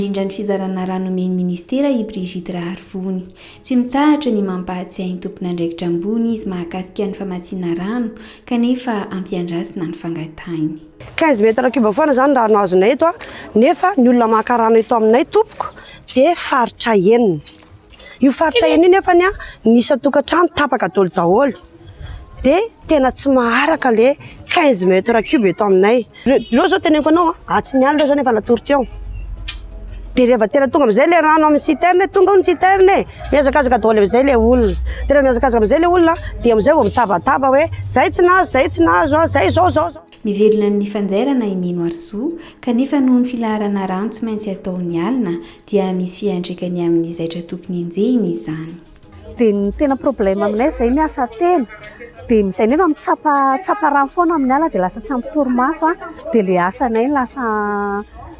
Mandrindra ny fizarana ranomeny ministera i Brigide Raharivony. Tsy mitsahatra ny mampahatsiahy ny tompon'andraikitra ambony izy mahakasika ny famatsiana rano kanefa ampiandrasina ny fangatahiny. 15 metra cube foana zany rano azonay eto nefa ny olona maka rano eto aminay tompoko dia faritra enina. Io faritra enina io nefa nisy tokantrano tapaka daholo dia tena tsy maharaka le 15 metra cube eto aminay. Reo zao teneniko anao atsiny alina zany efa natory teo. Dia rehefa tena tonga amin'izay le rano amin'ny citerne tonga ny citerne miazakazaka daholo amin'izay le olona. Tena miazakazaka amin'izay le olona dia amin'izay vao mitabataba hoe zay tsy nahazo zay zao. Mivelona amin'ny fanjairana i Mino Arsoa kanefa noho ny filaharana rano tsy maintsy ataony alina dia misy fiantraikany amin'ny zaitra tokony enjehiny izany. Dia ny tena problème aminay izay miasa tena dia izay nefa mitsapa rano foana amin'ny ala dia lasa tsy ampy torimaso dia le asanay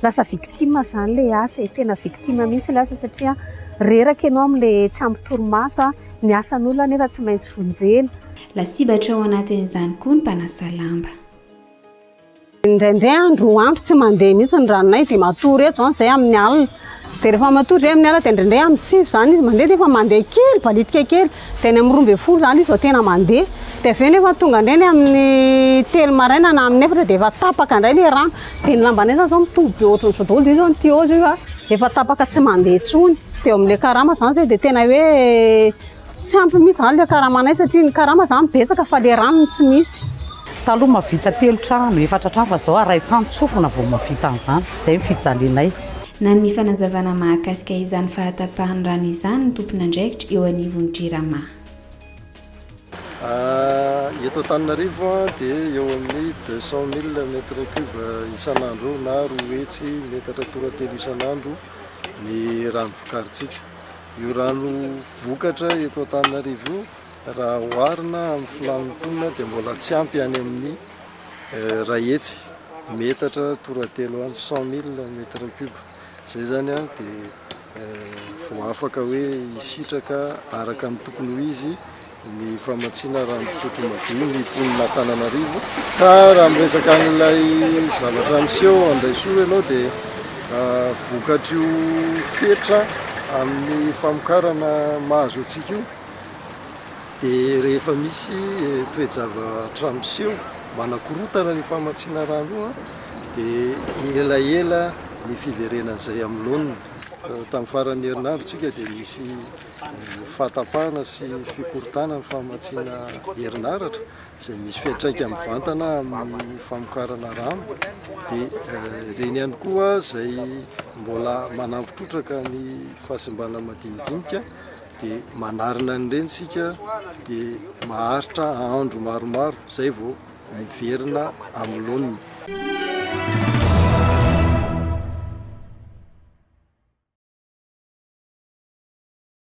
lasa victime zany le asa. Tena victime mihitsy le asa satria reraka ianao amin'le tsy ampy torimaso ny asan'olona nefa tsy maintsy vonjena. Lasibatra ao anatin'izany koa ny mpanasa lamba. Indraindray andro tsy mandeha mihitsy ny ranonay dia matory eto zany izay amin'ny alina. Dia rehefa matory zay amin'ny alina dia indraindray amin'ny sivy zany izy mandeha dia efa mandeha kely balitika kely dia ny amin'ny 12 zany izy vao tena mandeha. Dia avy eo nefa tonga indray amin'ny 3 maraina na amin'ny 4 dia efa tapaka indray le rano. Dia ny lambanay zao mitovy be ohatran'izao daholo izy ny tuyau zao efa tapaka tsy mandeha intsony. Dia amin'ilay karama zany zay dia tena hoe tsy ampy mihitsy zany le karamanay satria ny karama zany betsaka fa le rano tsy misy. Taloha mavita 3 trano 4 trano fa zao aray trano tsofona vao mavita an'izany. Izay ny fijalinay. Na ny mifanazavana mahakasika izany fahatapahan'ny rano izany ny tompon'andraikitra eo anivon'ny Jirama. Eto Antananarivo dia eo amin'ny 200,000 mètres cubes isan'andro na roetsy metatra toratelo isan'andro ny rano vokaritsika. Io rano vokatra eto Antananarivo raha oharina amin'ny filan'ny mponina dia mbola tsy ampy any amin'ny ray hetsy metatra toratelo any 100,000 mètres cubes. Zay zany dia vao afaka hoe hisitraka araka amin'ny tokony ho izy ny famatsiana rano fisotro madio ny mponina Antananarivo. Ka raha miresaka an'ilay zavatra miseho Andraisoa ianao dia vokatry io fetra amin'ny famokarana mahazo antsika io dia rehefa misy toe-javatra miseho manakorotana ny famatsiana rano io dia elaela ny fiverenan'izay amin'ny laoniny. Tamin'ny faran'ny herinandro tsika dia misy fahatapahana sy fikorotana ny famatsiana herinaratra izay misy fiantraika amin'ny vantana amin'ny famokarana rano. Dia ireny ihany koa izay mbola manampitrotraka ny fahasimbana madinidinika dia manarina an'ireny sika dia maharitra andro maromaro zay vao miverina amin'ny laoniny.